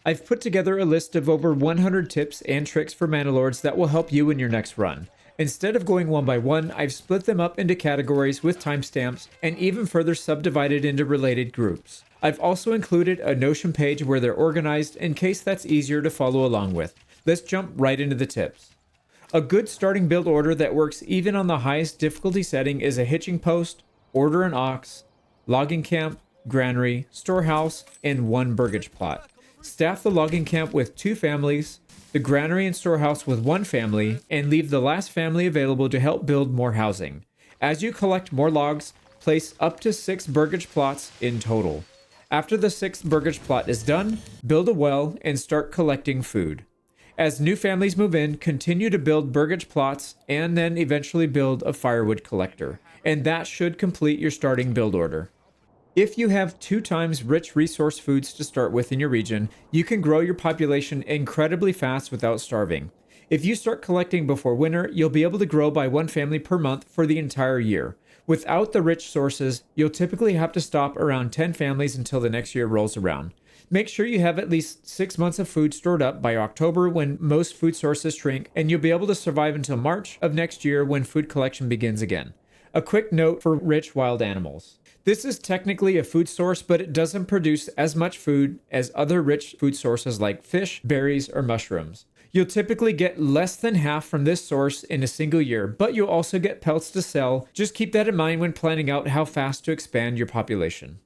I've put together a list of over 100 tips and tricks for Mana Lords that will help you in your next run. Instead of going one by one, I've split them up into categories with timestamps and even further subdivided into related groups. I've also included a Notion page where they're organized in case that's easier to follow along with. Let's jump right into the tips. A good starting build order that works even on the highest difficulty setting is a hitching post, order an ox, logging camp, granary, storehouse, and one burgage plot. Staff the logging camp with 2 families, the granary and storehouse with 1 family, and leave the last family available to help build more housing. As you collect more logs, place up to 6 burgage plots in total. After the 6th burgage plot is done, build a well and start collecting food. As new families move in, continue to build burgage plots and then eventually build a firewood collector. And that should complete your starting build order. If you have 2 times rich resource foods to start with in your region, you can grow your population incredibly fast without starving. If you start collecting before winter, you'll be able to grow by 1 family per month for the entire year. Without the rich sources, you'll typically have to stop around 10 families until the next year rolls around. Make sure you have at least 6 months of food stored up by October when most food sources shrink, and you'll be able to survive until March of next year when food collection begins again. A quick note for rich wild animals. This is technically a food source, but it doesn't produce as much food as other rich food sources like fish, berries, or mushrooms. You'll typically get less than half from this source in a single year, but you'll also get pelts to sell. Just keep that in mind when planning out how fast to expand your population.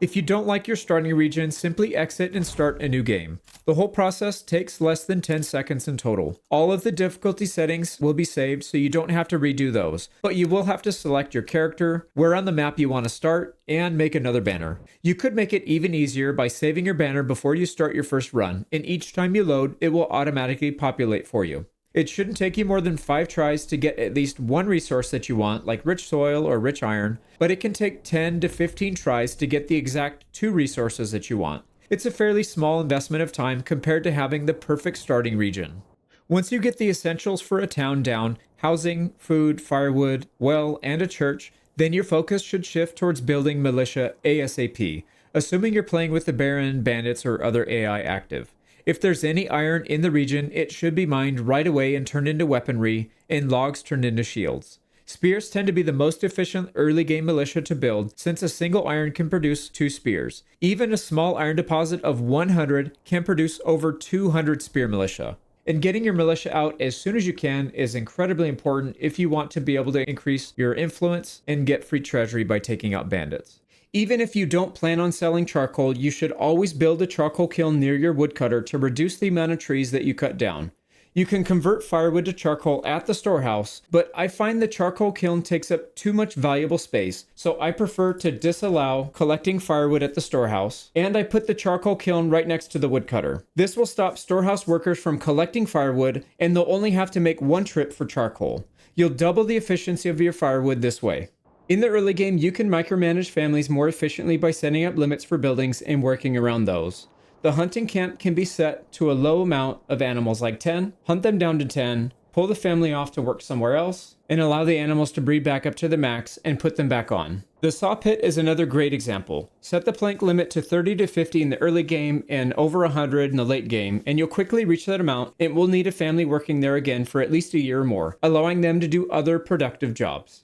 If you don't like your starting region, simply exit and start a new game. The whole process takes less than 10 seconds in total. All of the difficulty settings will be saved, so you don't have to redo those, but you will have to select your character, where on the map you want to start, and make another banner. You could make it even easier by saving your banner before you start your first run, and each time you load, it will automatically populate for you. It shouldn't take you more than 5 tries to get at least one resource that you want, like rich soil or rich iron, but it can take 10 to 15 tries to get the exact 2 resources that you want. It's a fairly small investment of time compared to having the perfect starting region. Once you get the essentials for a town down, housing, food, firewood, well, and a church, then your focus should shift towards building Militia ASAP, assuming you're playing with the Baron, Bandits, or other AI active. If there's any iron in the region, it should be mined right away and turned into weaponry, and logs turned into shields. Spears tend to be the most efficient early game militia to build, since a single iron can produce 2 spears. Even a small iron deposit of 100 can produce over 200 spear militia. And getting your militia out as soon as you can is incredibly important if you want to be able to increase your influence and get free treasury by taking out bandits. Even if you don't plan on selling charcoal, you should always build a charcoal kiln near your woodcutter to reduce the amount of trees that you cut down. You can convert firewood to charcoal at the storehouse, but I find the charcoal kiln takes up too much valuable space, so I prefer to disallow collecting firewood at the storehouse, and I put the charcoal kiln right next to the woodcutter. This will stop storehouse workers from collecting firewood, and they'll only have to make 1 trip for charcoal. You'll double the efficiency of your firewood this way. In the early game, you can micromanage families more efficiently by setting up limits for buildings and working around those. The hunting camp can be set to a low amount of animals like 10, hunt them down to 10, pull the family off to work somewhere else, and allow the animals to breed back up to the max and put them back on. The saw pit is another great example. Set the plank limit to 30 to 50 in the early game and over 100 in the late game, and you'll quickly reach that amount and will need a family working there again for at least a year or more, allowing them to do other productive jobs.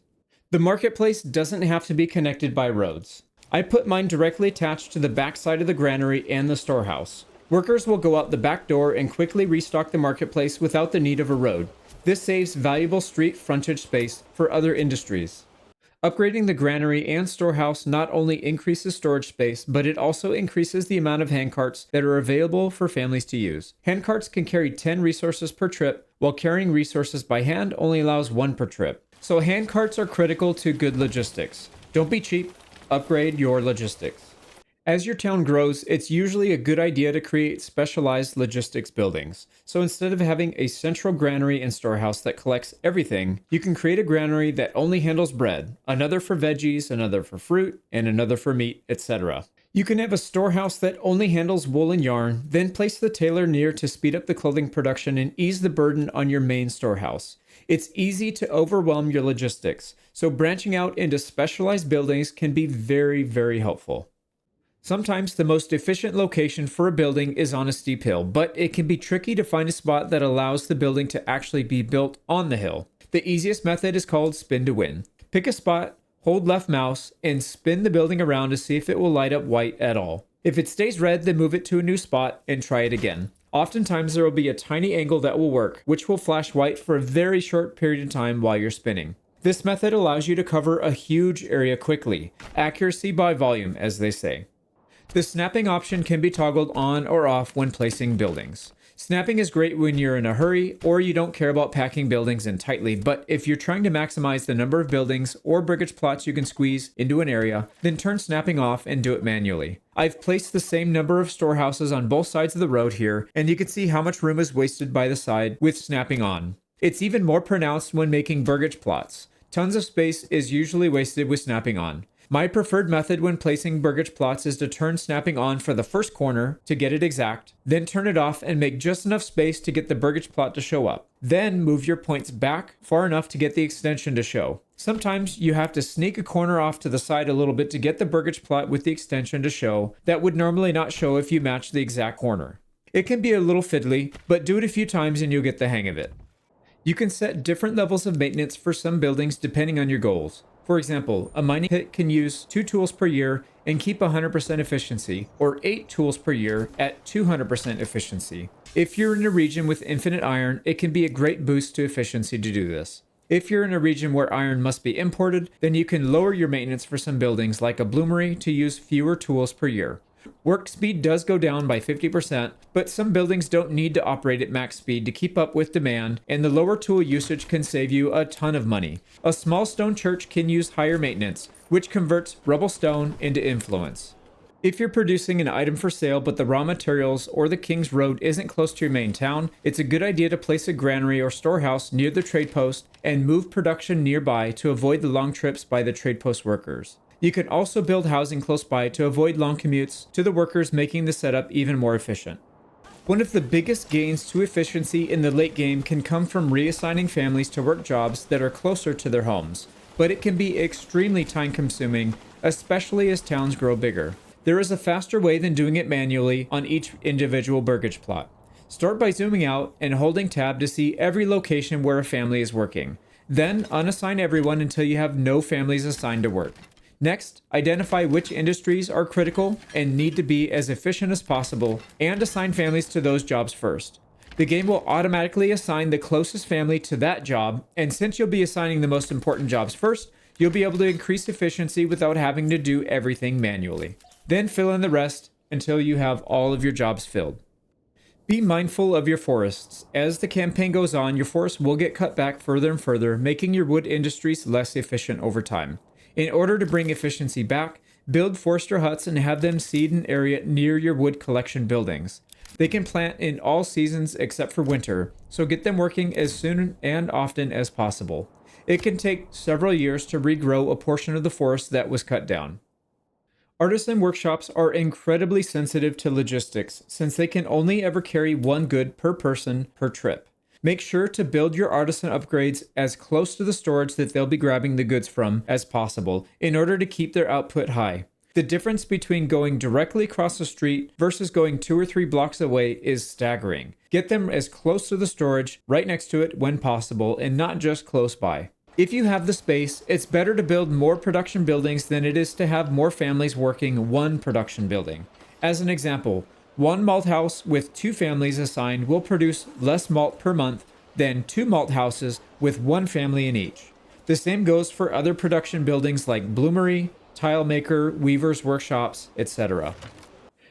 The marketplace doesn't have to be connected by roads. I put mine directly attached to the back side of the granary and the storehouse. Workers will go out the back door and quickly restock the marketplace without the need of a road. This saves valuable street frontage space for other industries. Upgrading the granary and storehouse not only increases storage space, but it also increases the amount of handcarts that are available for families to use. Handcarts can carry 10 resources per trip, while carrying resources by hand only allows 1 per trip. So handcarts are critical to good logistics. Don't be cheap, upgrade your logistics. As your town grows, it's usually a good idea to create specialized logistics buildings. So instead of having a central granary and storehouse that collects everything, you can create a granary that only handles bread, another for veggies, another for fruit, and another for meat, etc. You can have a storehouse that only handles wool and yarn, then place the tailor near to speed up the clothing production and ease the burden on your main storehouse. It's easy to overwhelm your logistics, so branching out into specialized buildings can be very, very helpful. Sometimes the most efficient location for a building is on a steep hill, but it can be tricky to find a spot that allows the building to actually be built on the hill. The easiest method is called spin to win. Pick a spot, hold left mouse, and spin the building around to see if it will light up white at all. If it stays red, then move it to a new spot and try it again. Oftentimes there will be a tiny angle that will work, which will flash white for a very short period of time while you're spinning. This method allows you to cover a huge area quickly. Accuracy by volume, as they say. The snapping option can be toggled on or off when placing buildings. Snapping is great when you're in a hurry or you don't care about packing buildings in tightly, but if you're trying to maximize the number of buildings or Burgage plots you can squeeze into an area, then turn snapping off and do it manually. I've placed the same number of storehouses on both sides of the road here, and you can see how much room is wasted by the side with snapping on. It's even more pronounced when making Burgage plots. Tons of space is usually wasted with snapping on. My preferred method when placing Burgage plots is to turn snapping on for the first corner to get it exact, then turn it off and make just enough space to get the Burgage plot to show up. Then move your points back far enough to get the extension to show. Sometimes you have to sneak a corner off to the side a little bit to get the Burgage plot with the extension to show that would normally not show if you match the exact corner. It can be a little fiddly, but do it a few times and you'll get the hang of it. You can set different levels of maintenance for some buildings depending on your goals. For example, a mining pit can use 2 tools per year and keep 100% efficiency, or 8 tools per year at 200% efficiency. If you're in a region with infinite iron, it can be a great boost to efficiency to do this. If you're in a region where iron must be imported, then you can lower your maintenance for some buildings like a bloomery to use fewer tools per year. Work speed does go down by 50%, but some buildings don't need to operate at max speed to keep up with demand, and the lower tool usage can save you a ton of money. A small stone church can use higher maintenance, which converts rubble stone into influence. If you're producing an item for sale but the raw materials or the King's Road isn't close to your main town, it's a good idea to place a granary or storehouse near the trade post and move production nearby to avoid the long trips by the trade post workers. You can also build housing close by to avoid long commutes to the workers, making the setup even more efficient. One of the biggest gains to efficiency in the late game can come from reassigning families to work jobs that are closer to their homes, but it can be extremely time consuming, especially as towns grow bigger. There is a faster way than doing it manually on each individual Burgage plot. Start by zooming out and holding tab to see every location where a family is working. Then unassign everyone until you have no families assigned to work. Next, identify which industries are critical and need to be as efficient as possible, and assign families to those jobs first. The game will automatically assign the closest family to that job, and since you'll be assigning the most important jobs first, you'll be able to increase efficiency without having to do everything manually. Then fill in the rest until you have all of your jobs filled. Be mindful of your forests. As the campaign goes on, your forests will get cut back further and further, making your wood industries less efficient over time. In order to bring efficiency back, build forester huts and have them seed an area near your wood collection buildings. They can plant in all seasons except for winter, so get them working as soon and often as possible. It can take several years to regrow a portion of the forest that was cut down. Artisan workshops are incredibly sensitive to logistics since they can only ever carry one good per person per trip. Make sure to build your artisan upgrades as close to the storage that they'll be grabbing the goods from as possible in order to keep their output high. The difference between going directly across the street versus going 2 or 3 blocks away is staggering. Get them as close to the storage, right next to it when possible, and not just close by. If you have the space, it's better to build more production buildings than it is to have more families working one production building. As an example, one malt house with 2 families assigned will produce less malt per month than 2 malt houses with 1 family in each. The same goes for other production buildings like bloomery, tile maker, weavers' workshops, etc.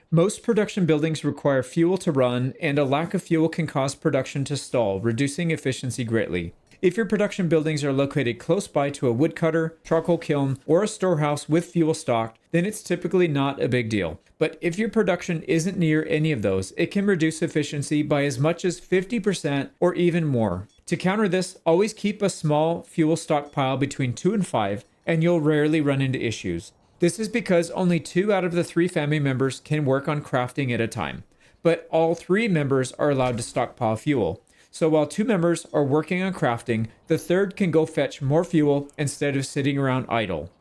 Most production buildings require fuel to run, and a lack of fuel can cause production to stall, reducing efficiency greatly. If your production buildings are located close by to a woodcutter, charcoal kiln, or a storehouse with fuel stocked, then it's typically not a big deal. But if your production isn't near any of those, it can reduce efficiency by as much as 50% or even more. To counter this, always keep a small fuel stockpile between 2 and 5, and you'll rarely run into issues. This is because only 2 out of the 3 family members can work on crafting at a time, but all 3 members are allowed to stockpile fuel. So while 2 members are working on crafting, the third can go fetch more fuel instead of sitting around idle.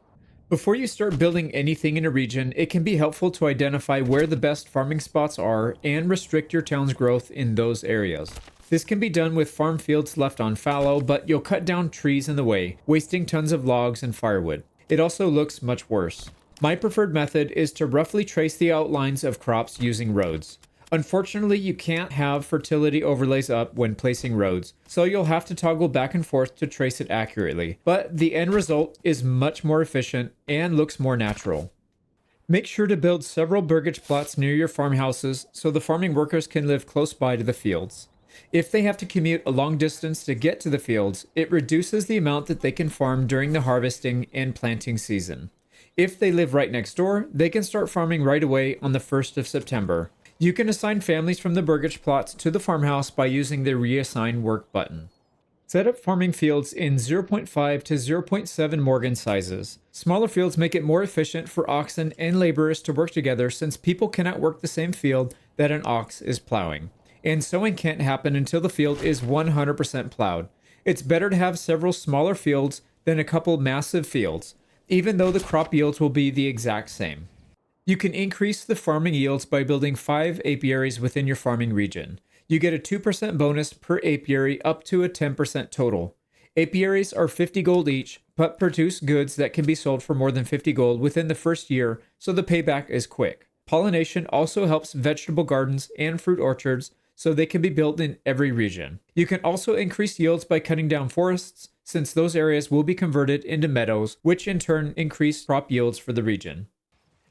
Before you start building anything in a region, it can be helpful to identify where the best farming spots are and restrict your town's growth in those areas. This can be done with farm fields left on fallow, but you'll cut down trees in the way, wasting tons of logs and firewood. It also looks much worse. My preferred method is to roughly trace the outlines of crops using roads. Unfortunately, you can't have fertility overlays up when placing roads, so you'll have to toggle back and forth to trace it accurately. But the end result is much more efficient and looks more natural. Make sure to build several burgage plots near your farmhouses so the farming workers can live close by to the fields. If they have to commute a long distance to get to the fields, it reduces the amount that they can farm during the harvesting and planting season. If they live right next door, they can start farming right away on the 1st of September. You can assign families from the burgage plots to the farmhouse by using the Reassign work button. Set up farming fields in 0.5 to 0.7 Morgan sizes. Smaller fields make it more efficient for oxen and laborers to work together since people cannot work the same field that an ox is plowing. And sowing can't happen until the field is 100% plowed. It's better to have several smaller fields than a couple massive fields, even though the crop yields will be the exact same. You can increase the farming yields by building 5 apiaries within your farming region. You get a 2% bonus per apiary up to a 10% total. Apiaries are 50 gold each, but produce goods that can be sold for more than 50 gold within the first year, so the payback is quick. Pollination also helps vegetable gardens and fruit orchards, so they can be built in every region. You can also increase yields by cutting down forests, since those areas will be converted into meadows, which in turn increase crop yields for the region.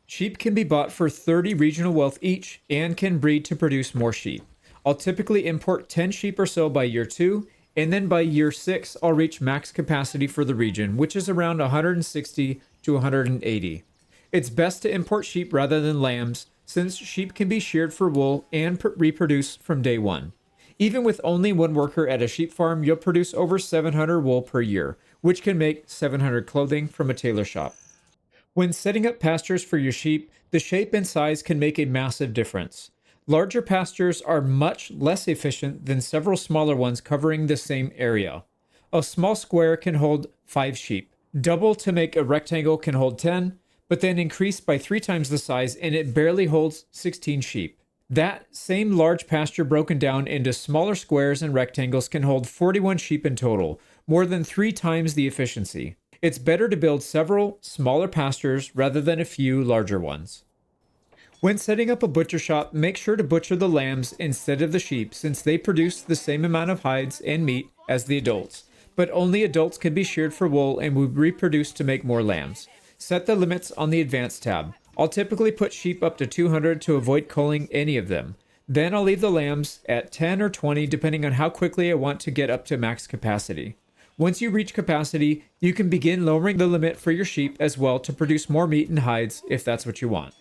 Sheep can be bought for 30 regional wealth each and can breed to produce more sheep. I'll typically import 10 sheep or so by year 2, and then by year 6 I'll reach max capacity for the region, which is around 160 to 180. It's best to import sheep rather than lambs, since sheep can be sheared for wool and reproduce from day 1. Even with only one worker at a sheep farm, you'll produce over 700 wool per year, which can make 700 clothing from a tailor shop. When setting up pastures for your sheep, the shape and size can make a massive difference. Larger pastures are much less efficient than several smaller ones covering the same area. A small square can hold 5 sheep. Double to make a rectangle can hold 10, but then increase by 3 times the size and it barely holds 16 sheep. That same large pasture broken down into smaller squares and rectangles can hold 41 sheep in total, more than 3 times the efficiency. It's better to build several smaller pastures rather than a few larger ones. When setting up a butcher shop, make sure to butcher the lambs instead of the sheep since they produce the same amount of hides and meat as the adults, but only adults can be sheared for wool and will reproduce to make more lambs. Set the limits on the Advanced tab. I'll typically put sheep up to 200 to avoid culling any of them. Then I'll leave the lambs at 10 or 20 depending on how quickly I want to get up to max capacity. Once you reach capacity, you can begin lowering the limit for your sheep as well to produce more meat and hides if that's what you want.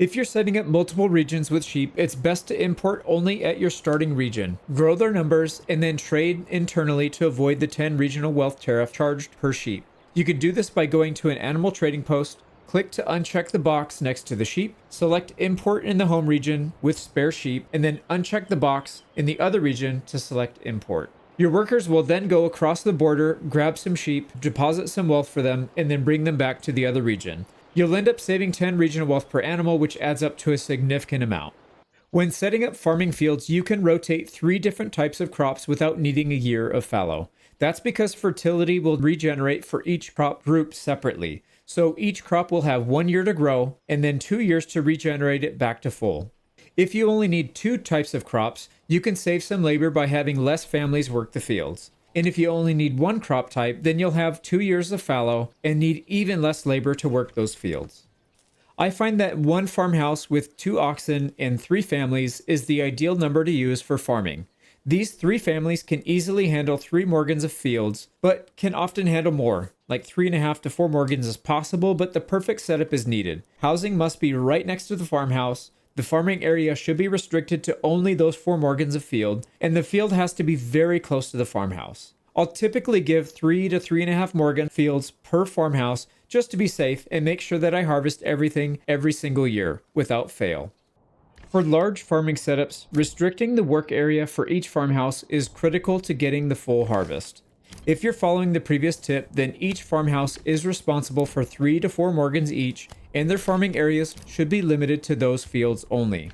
If you're setting up multiple regions with sheep, it's best to import only at your starting region, grow their numbers, and then trade internally to avoid the 10 regional wealth tariff charged per sheep. You can do this by going to an animal trading post, click to uncheck the box next to the sheep, select import in the home region with spare sheep, and then uncheck the box in the other region to select import. Your workers will then go across the border, grab some sheep, deposit some wealth for them, and then bring them back to the other region. You'll end up saving 10 regional wealth per animal, which adds up to a significant amount. When setting up farming fields, you can rotate 3 different types of crops without needing a year of fallow. That's because fertility will regenerate for each crop group separately. So each crop will have 1 year to grow and then 2 years to regenerate it back to full. If you only need 2 types of crops, you can save some labor by having less families work the fields. And if you only need 1 crop type, then you'll have 2 years of fallow and need even less labor to work those fields. I find that 1 farmhouse with 2 oxen and 3 families is the ideal number to use for farming. These 3 families can easily handle 3 morgens of fields, but can often handle more. Like 3.5 to 4 morgens is possible, but the perfect setup is needed. Housing must be right next to the farmhouse. The farming area should be restricted to only those 4 morgens of field, and the field has to be very close to the farmhouse. I'll typically give 3 to 3.5 morgen fields per farmhouse just to be safe and make sure that I harvest everything every single year without fail. For large farming setups, restricting the work area for each farmhouse is critical to getting the full harvest. If you're following the previous tip, then each farmhouse is responsible for 3 to 4 Morgans each, and their farming areas should be limited to those fields only.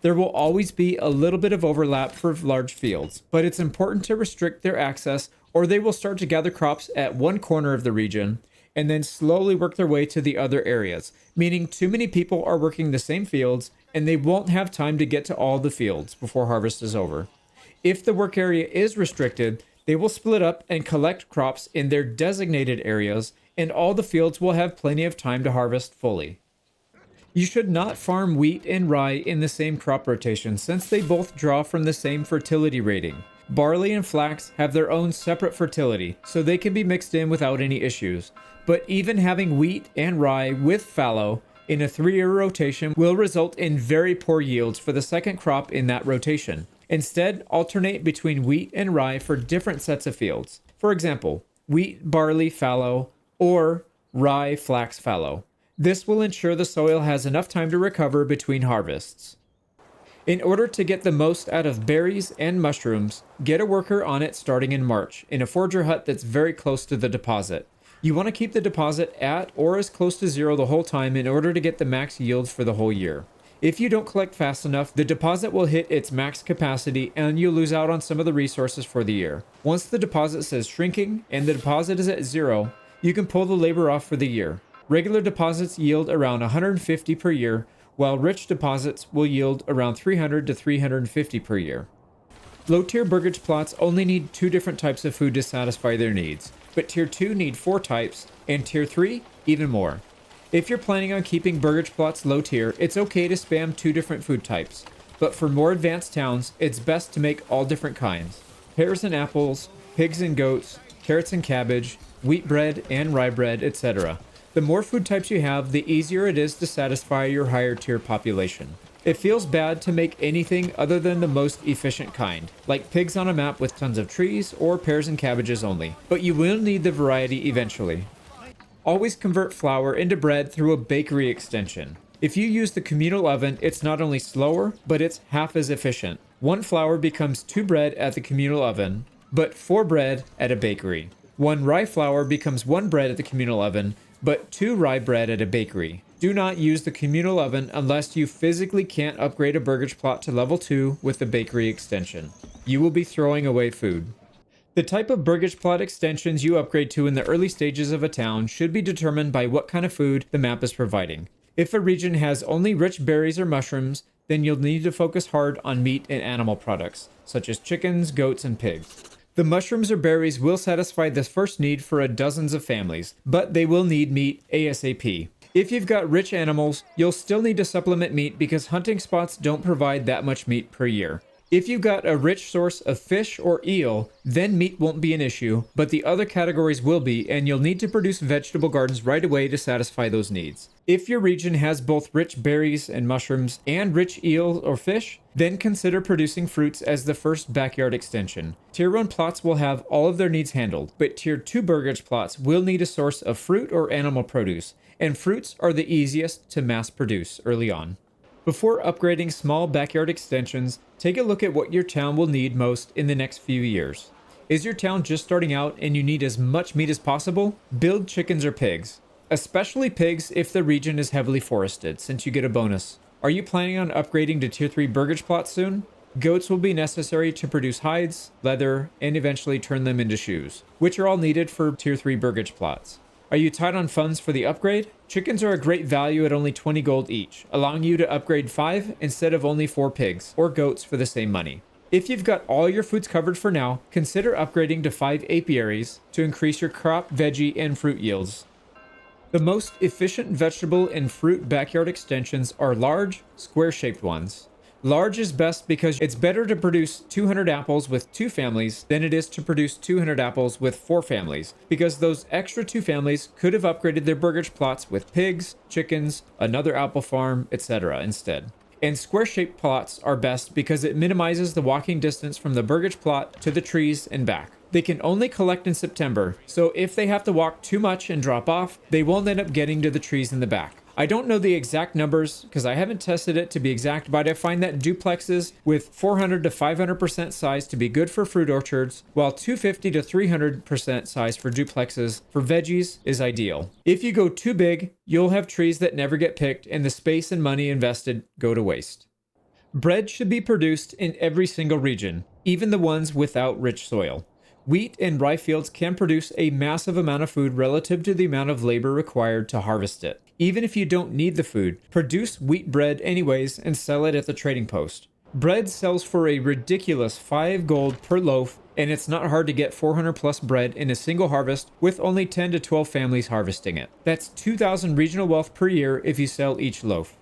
There will always be a little bit of overlap for large fields, but it's important to restrict their access or they will start to gather crops at one corner of the region and then slowly work their way to the other areas, meaning too many people are working the same fields and they won't have time to get to all the fields before harvest is over. If the work area is restricted, they will split up and collect crops in their designated areas, and all the fields will have plenty of time to harvest fully. You should not farm wheat and rye in the same crop rotation since they both draw from the same fertility rating. Barley and flax have their own separate fertility, so they can be mixed in without any issues. But even having wheat and rye with fallow in a 3-year rotation will result in very poor yields for the second crop in that rotation. Instead, alternate between wheat and rye for different sets of fields. For example, wheat, barley, fallow, or rye, flax, fallow. This will ensure the soil has enough time to recover between harvests. In order to get the most out of berries and mushrooms, get a worker on it starting in March in a forager hut that's very close to the deposit. You want to keep the deposit at or as close to 0 the whole time in order to get the max yields for the whole year. If you don't collect fast enough, the deposit will hit its max capacity and you'll lose out on some of the resources for the year. Once the deposit says shrinking and the deposit is at 0, you can pull the labor off for the year. Regular deposits yield around 150 per year, while rich deposits will yield around 300 to 350 per year. Low-tier burgage plots only need 2 different types of food to satisfy their needs, but tier 2 need 4 types, and tier 3 even more. If you're planning on keeping burgage plots low tier, it's okay to spam 2 different food types, but for more advanced towns, it's best to make all different kinds. Pears and apples, pigs and goats, carrots and cabbage, wheat bread and rye bread, etc. The more food types you have, the easier it is to satisfy your higher tier population. It feels bad to make anything other than the most efficient kind, like pigs on a map with tons of trees or pears and cabbages only, but you will need the variety eventually. Always convert flour into bread through a bakery extension. If you use the communal oven, it's not only slower, but it's half as efficient. 1 flour becomes 2 bread at the communal oven, but 4 bread at a bakery. 1 rye flour becomes 1 bread at the communal oven, but 2 rye bread at a bakery. Do not use the communal oven unless you physically can't upgrade a burgage plot to level 2 with the bakery extension. You will be throwing away food. The type of burgage plot extensions you upgrade to in the early stages of a town should be determined by what kind of food the map is providing. If a region has only rich berries or mushrooms, then you'll need to focus hard on meat and animal products, such as chickens, goats, and pigs. The mushrooms or berries will satisfy this first need for dozens of families, but they will need meat ASAP. If you've got rich animals, you'll still need to supplement meat because hunting spots don't provide that much meat per year. If you've got a rich source of fish or eel, then meat won't be an issue, but the other categories will be, and you'll need to produce vegetable gardens right away to satisfy those needs. If your region has both rich berries and mushrooms and rich eel or fish, then consider producing fruits as the first backyard extension. Tier 1 plots will have all of their needs handled, but Tier 2 burgage plots will need a source of fruit or animal produce, and fruits are the easiest to mass produce early on. Before upgrading small backyard extensions, take a look at what your town will need most in the next few years. Is your town just starting out and you need as much meat as possible? Build chickens or pigs. Especially pigs if the region is heavily forested, since you get a bonus. Are you planning on upgrading to Tier 3 burgage plots soon? Goats will be necessary to produce hides, leather, and eventually turn them into shoes, which are all needed for Tier 3 burgage plots. Are you tight on funds for the upgrade? Chickens are a great value at only 20 gold each, allowing you to upgrade 5 instead of only 4 pigs or goats for the same money. If you've got all your foods covered for now, consider upgrading to 5 apiaries to increase your crop, veggie, and fruit yields. The most efficient vegetable and fruit backyard extensions are large, square-shaped ones. Large is best because it's better to produce 200 apples with 2 families than it is to produce 200 apples with 4 families, because those extra 2 families could have upgraded their burgage plots with pigs, chickens, another apple farm, etc. instead. And square-shaped plots are best because it minimizes the walking distance from the burgage plot to the trees and back. They can only collect in September, so if they have to walk too much and drop off, they won't end up getting to the trees in the back. I don't know the exact numbers because I haven't tested it to be exact, but I find that duplexes with 400 to 500% size to be good for fruit orchards, while 250 to 300% size for duplexes for veggies is ideal. If you go too big, you'll have trees that never get picked and the space and money invested go to waste. Bread should be produced in every single region, even the ones without rich soil. Wheat and rye fields can produce a massive amount of food relative to the amount of labor required to harvest it. Even if you don't need the food, produce wheat bread anyways and sell it at the trading post. Bread sells for a ridiculous 5 gold per loaf, and it's not hard to get 400 plus bread in a single harvest with only 10 to 12 families harvesting it. That's 2,000 regional wealth per year if you sell each loaf.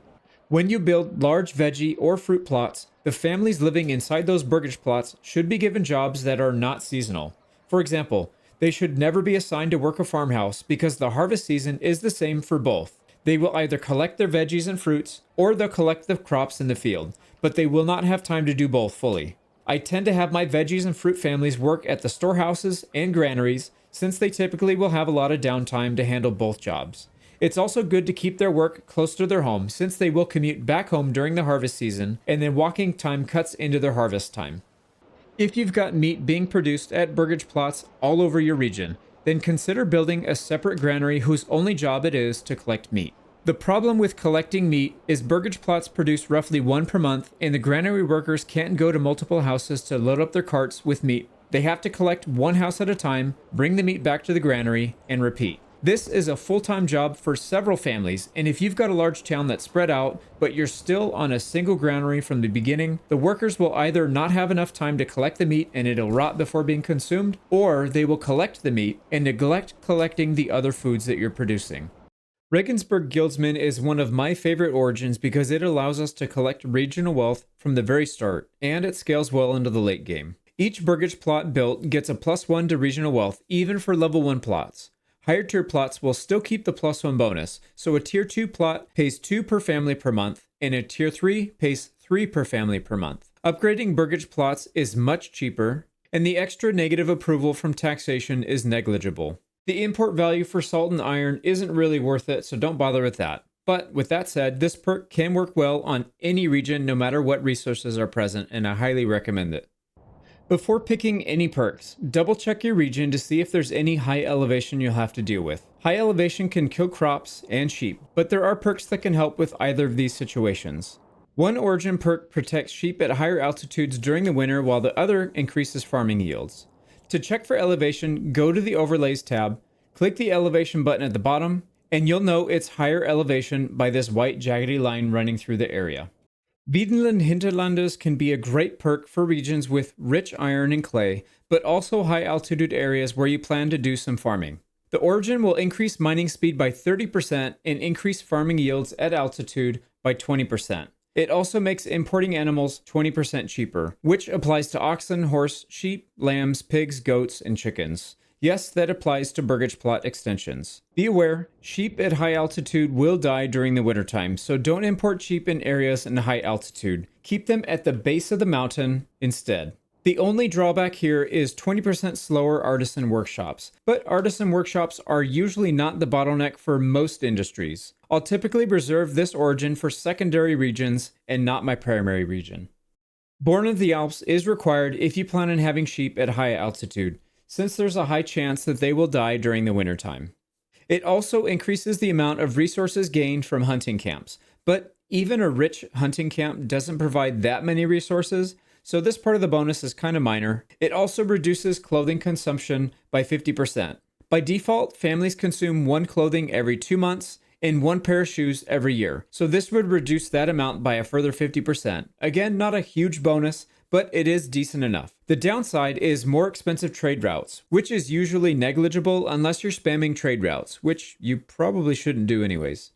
When you build large veggie or fruit plots, the families living inside those burgage plots should be given jobs that are not seasonal. For example, they should never be assigned to work a farmhouse because the harvest season is the same for both. They will either collect their veggies and fruits, or they'll collect the crops in the field, but they will not have time to do both fully. I tend to have my veggies and fruit families work at the storehouses and granaries, since they typically will have a lot of downtime to handle both jobs. It's also good to keep their work close to their home, since they will commute back home during the harvest season, and then walking time cuts into their harvest time. If you've got meat being produced at burgage plots all over your region, then consider building a separate granary whose only job it is to collect meat. The problem with collecting meat is burgage plots produce roughly 1 per month, and the granary workers can't go to multiple houses to load up their carts with meat. They have to collect one house at a time, bring the meat back to the granary, and repeat. This is a full-time job for several families, and if you've got a large town that's spread out, but you're still on a single granary from the beginning, the workers will either not have enough time to collect the meat and it'll rot before being consumed, or they will collect the meat and neglect collecting the other foods that you're producing. Regensburg Guildsman is one of my favorite origins because it allows us to collect regional wealth from the very start, and it scales well into the late game. Each burgage plot built gets a +1 to regional wealth, even for level 1 plots. Higher tier plots will still keep the +1 bonus, so a tier 2 plot pays 2 per family per month, and a tier 3 pays 3 per family per month. Upgrading burgage plots is much cheaper, and the extra negative approval from taxation is negligible. The import value for salt and iron isn't really worth it, so don't bother with that. But with that said, this perk can work well on any region no matter what resources are present, and I highly recommend it. Before picking any perks, double check your region to see if there's any high elevation you'll have to deal with. High elevation can kill crops and sheep, but there are perks that can help with either of these situations. One origin perk protects sheep at higher altitudes during the winter, while the other increases farming yields. To check for elevation, go to the Overlays tab, click the elevation button at the bottom, and you'll know it's higher elevation by this white jaggedy line running through the area. Weiden Hinterlanders can be a great perk for regions with rich iron and clay, but also high altitude areas where you plan to do some farming. The origin will increase mining speed by 30% and increase farming yields at altitude by 20%. It also makes importing animals 20% cheaper, which applies to oxen, horse, sheep, lambs, pigs, goats, and chickens. Yes, that applies to burgage plot extensions. Be aware, sheep at high altitude will die during the wintertime, so don't import sheep in areas in high altitude. Keep them at the base of the mountain instead. The only drawback here is 20% slower artisan workshops, but artisan workshops are usually not the bottleneck for most industries. I'll typically reserve this origin for secondary regions and not my primary region. Born of the Alps is required if you plan on having sheep at high altitude, since there's a high chance that they will die during the wintertime. It also increases the amount of resources gained from hunting camps, but even a rich hunting camp doesn't provide that many resources, so this part of the bonus is kind of minor. It also reduces clothing consumption by 50%. By default, families consume 1 clothing every 2 months and 1 pair of shoes every year, so this would reduce that amount by a further 50%. Again, not a huge bonus, but it is decent enough. The downside is more expensive trade routes, which is usually negligible unless you're spamming trade routes, which you probably shouldn't do anyways.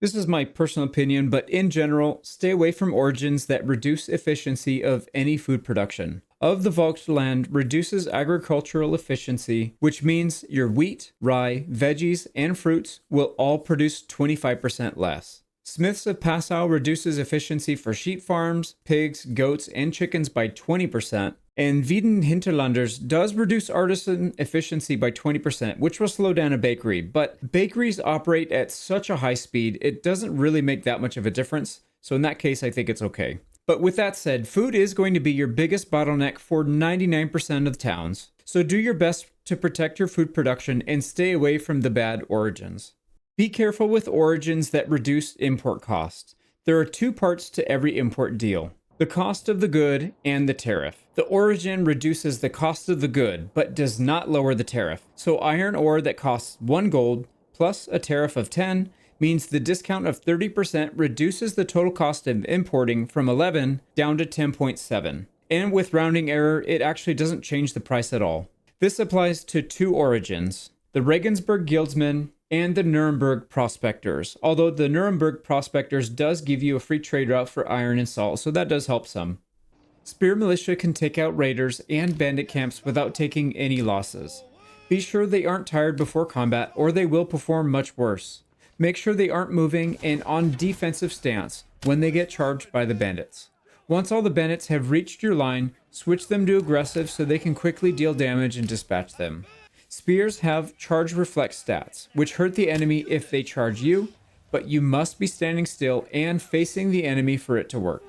This is my personal opinion, but in general, stay away from origins that reduce efficiency of any food production. Of the Volksland reduces agricultural efficiency, which means your wheat, rye, veggies, and fruits will all produce 25% less. Smiths of Passau reduces efficiency for sheep farms, pigs, goats, and chickens by 20%. And Weiden Hinterlanders does reduce artisan efficiency by 20%, which will slow down a bakery. But bakeries operate at such a high speed, it doesn't really make that much of a difference. So in that case, I think it's okay. But with that said, food is going to be your biggest bottleneck for 99% of the towns. So do your best to protect your food production and stay away from the bad origins. Be careful with origins that reduce import costs. There are two parts to every import deal: the cost of the good and the tariff. The origin reduces the cost of the good, but does not lower the tariff. So iron ore that costs 1 gold plus a tariff of 10 means the discount of 30% reduces the total cost of importing from 11 down to 10.7. And with rounding error, it actually doesn't change the price at all. This applies to two origins: the Regensburg Guildsmen and the Nuremberg Prospectors, although the Nuremberg Prospectors does give you a free trade route for iron and salt, so that does help some. Spear Militia can take out raiders and bandit camps without taking any losses. Be sure they aren't tired before combat, or they will perform much worse. Make sure they aren't moving and on defensive stance when they get charged by the bandits. Once all the bandits have reached your line, switch them to aggressive so they can quickly deal damage and dispatch them. Spears have charge reflect stats, which hurt the enemy if they charge you, but you must be standing still and facing the enemy for it to work.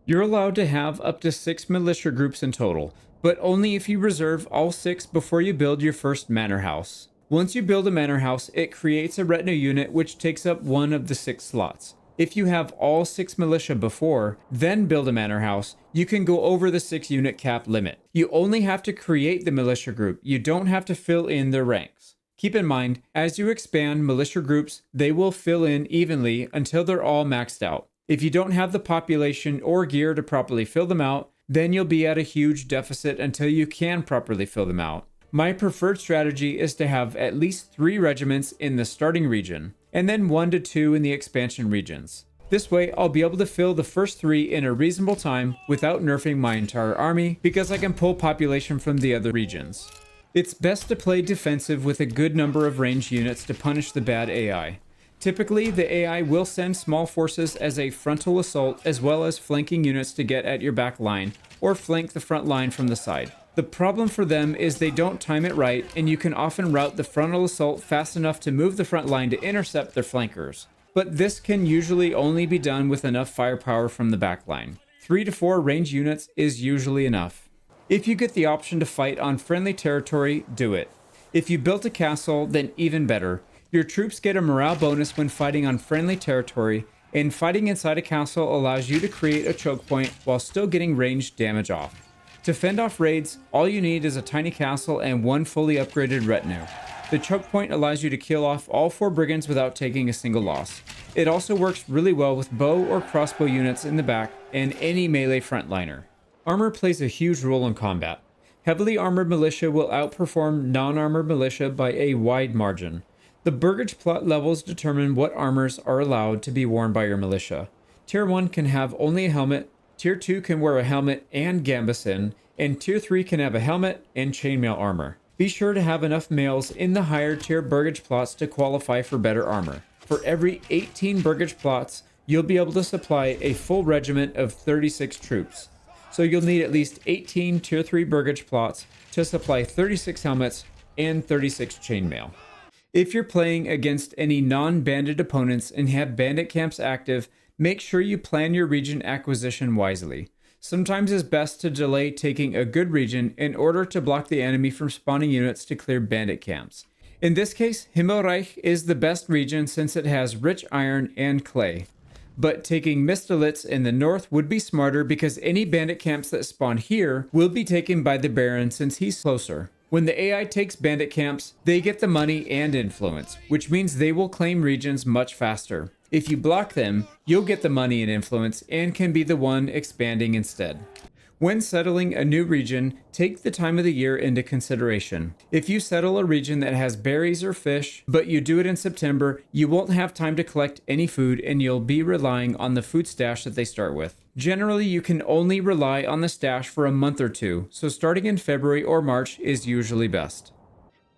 You're allowed to have up to 6 militia groups in total, but only if you reserve all 6 before you build your first manor house. Once you build a manor house, it creates a retinue unit which takes up one of the 6 slots. If you have all 6 militia before, then build a manor house, you can go over the 6 unit cap limit. You only have to create the militia group. You don't have to fill in their ranks. Keep in mind, as you expand militia groups, they will fill in evenly until they're all maxed out. If you don't have the population or gear to properly fill them out, then you'll be at a huge deficit until you can properly fill them out. My preferred strategy is to have at least 3 regiments in the starting region, and then 1 to 2 in the expansion regions. This way, I'll be able to fill the first 3 in a reasonable time without nerfing my entire army, because I can pull population from the other regions. It's best to play defensive with a good number of ranged units to punish the bad AI. Typically, the AI will send small forces as a frontal assault as well as flanking units to get at your back line, or flank the front line from the side. The problem for them is they don't time it right, and you can often route the frontal assault fast enough to move the front line to intercept their flankers. But this can usually only be done with enough firepower from the back line. 3 to 4 ranged units is usually enough. If you get the option to fight on friendly territory, do it. If you built a castle, then even better. Your troops get a morale bonus when fighting on friendly territory, and fighting inside a castle allows you to create a choke point while still getting ranged damage off. To fend off raids, all you need is a tiny castle and 1 fully upgraded retinue. The choke point allows you to kill off all 4 brigands without taking a single loss. It also works really well with bow or crossbow units in the back and any melee frontliner. Armor plays a huge role in combat. Heavily armored militia will outperform non-armored militia by a wide margin. The Burgage plot levels determine what armors are allowed to be worn by your militia. Tier 1 can have only a helmet, Tier 2 can wear a helmet and gambeson, and Tier 3 can have a helmet and chainmail armor. Be sure to have enough mails in the higher tier Burgage plots to qualify for better armor. For every 18 Burgage plots, you'll be able to supply a full regiment of 36 troops. So you'll need at least 18 Tier 3 Burgage plots to supply 36 helmets and 36 chainmail. If you're playing against any non-bandit opponents and have bandit camps active, make sure you plan your region acquisition wisely. Sometimes it's best to delay taking a good region in order to block the enemy from spawning units to clear bandit camps. In this case, Himmelreich is the best region since it has rich iron and clay. But taking Mistelitz in the north would be smarter because any bandit camps that spawn here will be taken by the Baron since he's closer. When the AI takes bandit camps, they get the money and influence, which means they will claim regions much faster. If you block them, you'll get the money and influence and can be the one expanding instead. When settling a new region, take the time of the year into consideration. If you settle a region that has berries or fish, but you do it in September, you won't have time to collect any food and you'll be relying on the food stash that they start with. Generally, you can only rely on the stash for a month or 2, so starting in February or March is usually best.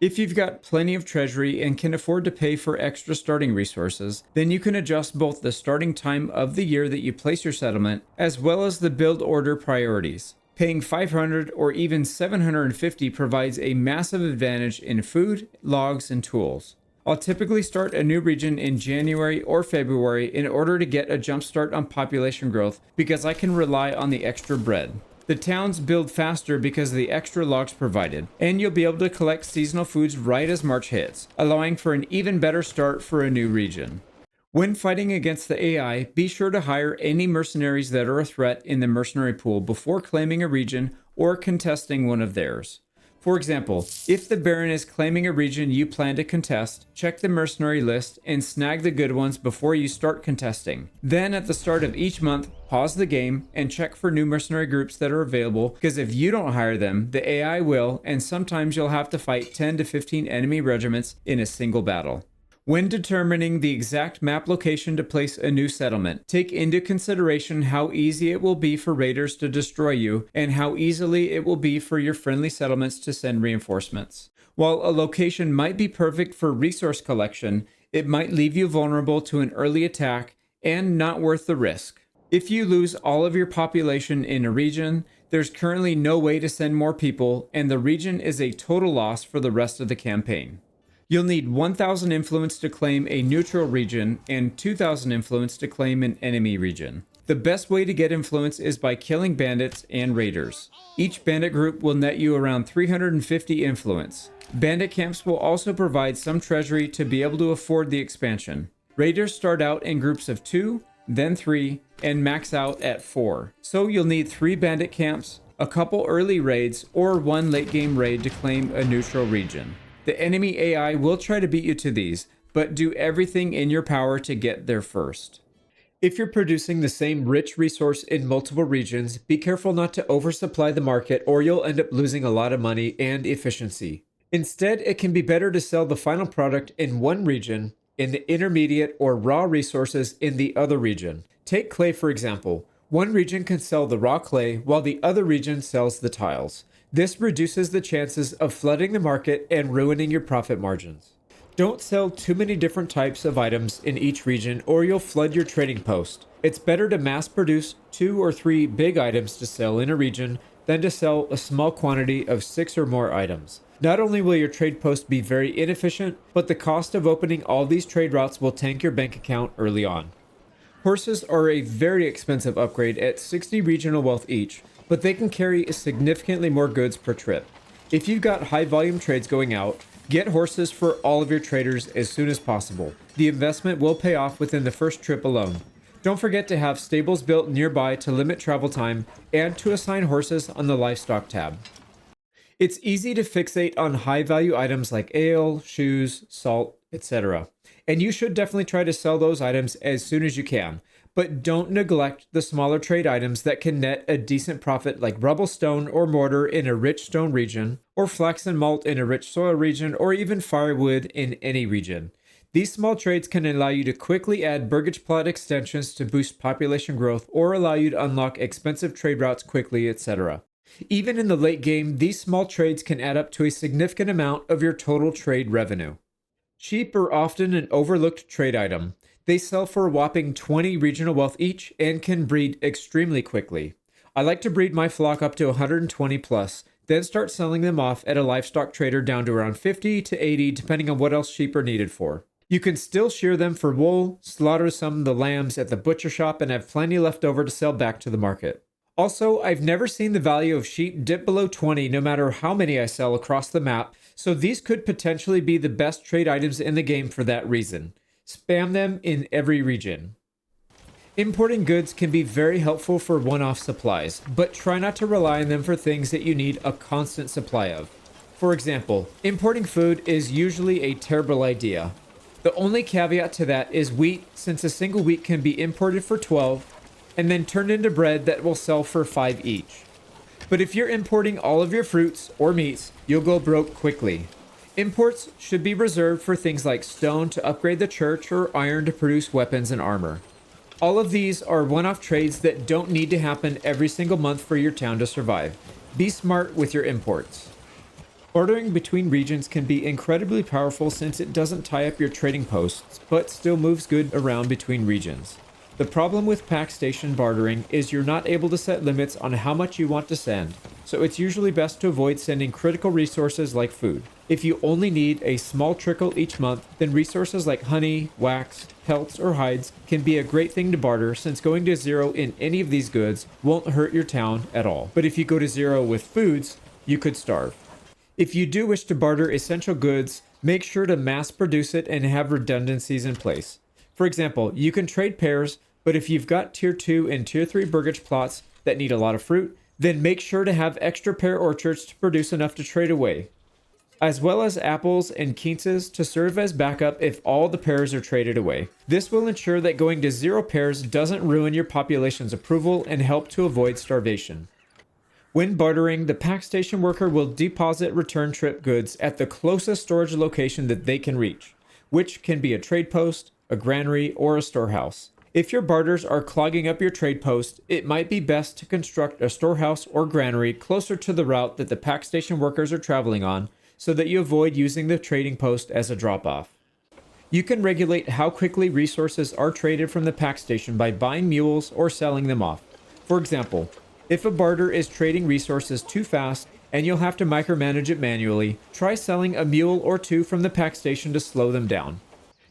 If you've got plenty of treasury and can afford to pay for extra starting resources, then you can adjust both the starting time of the year that you place your settlement, as well as the build order priorities. Paying 500 or even 750 provides a massive advantage in food, logs, and tools. I'll typically start a new region in January or February in order to get a jump start on population growth because I can rely on the extra bread. The towns build faster because of the extra logs provided, and you'll be able to collect seasonal foods right as March hits, allowing for an even better start for a new region. When fighting against the AI, be sure to hire any mercenaries that are a threat in the mercenary pool before claiming a region or contesting one of theirs. For example, if the Baron is claiming a region you plan to contest, check the mercenary list and snag the good ones before you start contesting. Then at the start of each month, pause the game and check for new mercenary groups that are available, because if you don't hire them, the AI will, and sometimes you'll have to fight 10 to 15 enemy regiments in a single battle. When determining the exact map location to place a new settlement, take into consideration how easy it will be for raiders to destroy you and how easily it will be for your friendly settlements to send reinforcements. While a location might be perfect for resource collection, it might leave you vulnerable to an early attack and not worth the risk. If you lose all of your population in a region, there's currently no way to send more people, and the region is a total loss for the rest of the campaign. You'll need 1,000 influence to claim a neutral region and 2,000 influence to claim an enemy region. The best way to get influence is by killing bandits and raiders. Each bandit group will net you around 350 influence. Bandit camps will also provide some treasury to be able to afford the expansion. Raiders start out in groups of 2, then 3, and max out at 4. So you'll need 3 bandit camps, a couple early raids, or 1 late game raid to claim a neutral region. The enemy AI will try to beat you to these, but do everything in your power to get there first. If you're producing the same rich resource in multiple regions, be careful not to oversupply the market or you'll end up losing a lot of money and efficiency. Instead, it can be better to sell the final product in one region, in the intermediate or raw resources in the other region. Take clay for example. One region can sell the raw clay while the other region sells the tiles. This reduces the chances of flooding the market and ruining your profit margins. Don't sell too many different types of items in each region or you'll flood your trading post. It's better to mass produce 2 or 3 big items to sell in a region than to sell a small quantity of 6 or more items. Not only will your trade post be very inefficient, but the cost of opening all these trade routes will tank your bank account early on. Horses are a very expensive upgrade at 60 regional wealth each, but they can carry significantly more goods per trip. If you've got high volume trades going out, get horses for all of your traders as soon as possible. The investment will pay off within the first trip alone. Don't forget to have stables built nearby to limit travel time and to assign horses on the livestock tab. It's easy to fixate on high value items like ale, shoes, salt, etc. And you should definitely try to sell those items as soon as you can. But don't neglect the smaller trade items that can net a decent profit like rubble stone or mortar in a rich stone region, or flax and malt in a rich soil region, or even firewood in any region. These small trades can allow you to quickly add Burgage plot extensions to boost population growth or allow you to unlock expensive trade routes quickly, etc. Even in the late game, these small trades can add up to a significant amount of your total trade revenue. Sheep are often an overlooked trade item. They sell for a whopping 20 regional wealth each and can breed extremely quickly. I like to breed my flock up to 120 plus, then start selling them off at a livestock trader down to around 50 to 80 depending on what else sheep are needed for. You can still shear them for wool, slaughter some of the lambs at the butcher shop, and have plenty left over to sell back to the market. Also, I've never seen the value of sheep dip below 20 no matter how many I sell across the map, so these could potentially be the best trade items in the game for that reason. Spam them in every region. Importing goods can be very helpful for one-off supplies, but try not to rely on them for things that you need a constant supply of. For example, importing food is usually a terrible idea. The only caveat to that is wheat, since a single wheat can be imported for 12 and then turned into bread that will sell for 5 each. But if you're importing all of your fruits or meats, you'll go broke quickly. Imports should be reserved for things like stone to upgrade the church or iron to produce weapons and armor. All of these are one-off trades that don't need to happen every single month for your town to survive. Be smart with your imports. Bartering between regions can be incredibly powerful since it doesn't tie up your trading posts, but still moves goods around between regions. The problem with pack station bartering is you're not able to set limits on how much you want to send, so it's usually best to avoid sending critical resources like food. If you only need a small trickle each month, then resources like honey, wax, pelts, or hides can be a great thing to barter, since going to zero in any of these goods won't hurt your town at all. But if you go to zero with foods, you could starve. If you do wish to barter essential goods, make sure to mass produce it and have redundancies in place. For example, you can trade pears, but if you've got tier 2 and tier 3 Burgage plots that need a lot of fruit, then make sure to have extra pear orchards to produce enough to trade away, as well as apples and quinces to serve as backup if all the pears are traded away. This will ensure that going to zero pears doesn't ruin your population's approval and help to avoid starvation. When bartering, the pack station worker will deposit return trip goods at the closest storage location that they can reach, which can be a trade post, a granary, or a storehouse. If your barters are clogging up your trade post, it might be best to construct a storehouse or granary closer to the route that the pack station workers are traveling on, so that you avoid using the trading post as a drop-off. You can regulate how quickly resources are traded from the pack station by buying mules or selling them off. For example, if a barter is trading resources too fast and you'll have to micromanage it manually, try selling a mule or two from the pack station to slow them down.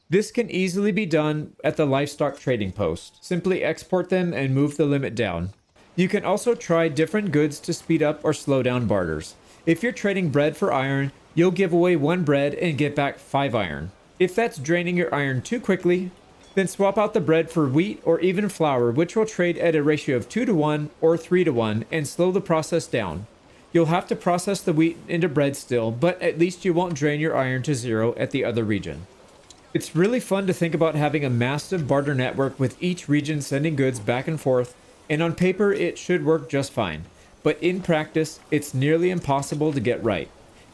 This can easily be done at the livestock trading post. Simply export them and move the limit down. You can also try different goods to speed up or slow down barters. If you're trading bread for iron, you'll give away 1 bread and get back 5 iron. If that's draining your iron too quickly, then swap out the bread for wheat or even flour, which will trade at a ratio of 2 to 1 or 3 to 1 and slow the process down. You'll have to process the wheat into bread still, but at least you won't drain your iron to 0 at the other region. It's really fun to think about having a massive barter network with each region sending goods back and forth, and on paper it should work just fine, but in practice it's nearly impossible to get right.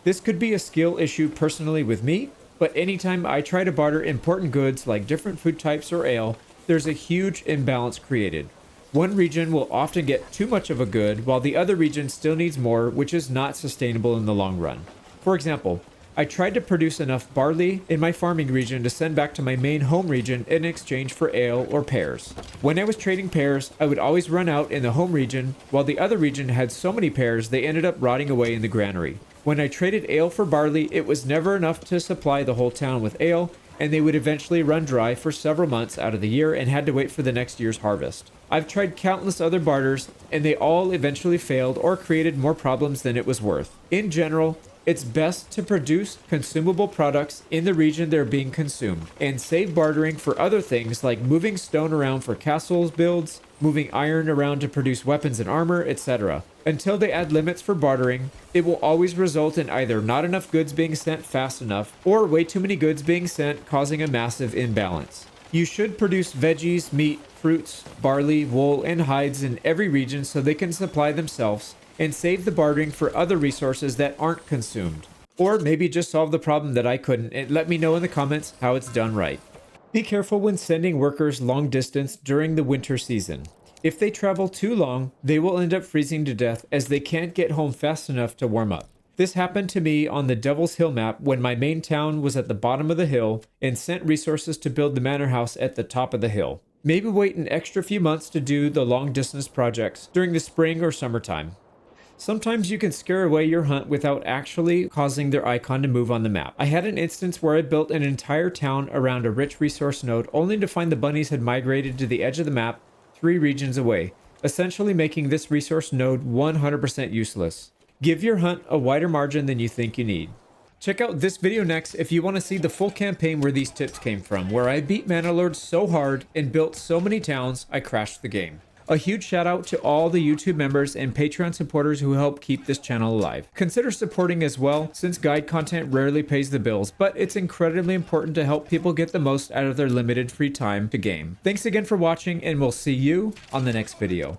This could be a skill issue personally with me, but anytime I try to barter important goods like different food types or ale, there's a huge imbalance created. One region will often get too much of a good, while the other region still needs more, which is not sustainable in the long run. For example, I tried to produce enough barley in my farming region to send back to my main home region in exchange for ale or pears. When I was trading pears, I would always run out in the home region, while the other region had so many pears they ended up rotting away in the granary. When I traded ale for barley, it was never enough to supply the whole town with ale, and they would eventually run dry for several months out of the year and had to wait for the next year's harvest. I've tried countless other barters, and they all eventually failed or created more problems than it was worth. In general, it's best to produce consumable products in the region they're being consumed, and save bartering for other things like moving stone around for castles builds, moving iron around to produce weapons and armor, etc. Until they add limits for bartering, it will always result in either not enough goods being sent fast enough, or way too many goods being sent, causing a massive imbalance. You should produce veggies, meat, fruits, barley, wool, and hides in every region so they can supply themselves, and save the bartering for other resources that aren't consumed. Or maybe just solve the problem that I couldn't and let me know in the comments how it's done right. Be careful when sending workers long distance during the winter season. If they travel too long, they will end up freezing to death as they can't get home fast enough to warm up. This happened to me on the Devil's Hill map when my main town was at the bottom of the hill and sent resources to build the manor house at the top of the hill. Maybe wait an extra few months to do the long distance projects during the spring or summertime. Sometimes you can scare away your hunt without actually causing their icon to move on the map. I had an instance where I built an entire town around a rich resource node only to find the bunnies had migrated to the edge of the map 3 regions away, essentially making this resource node 100% useless. Give your hunt a wider margin than you think you need. Check out this video next if you want to see the full campaign where these tips came from, where I beat Mana Lords so hard and built so many towns I crashed the game. A huge shout out to all the YouTube members and Patreon supporters who help keep this channel alive. Consider supporting as well, since guide content rarely pays the bills, but it's incredibly important to help people get the most out of their limited free time to game. Thanks again for watching, and we'll see you on the next video.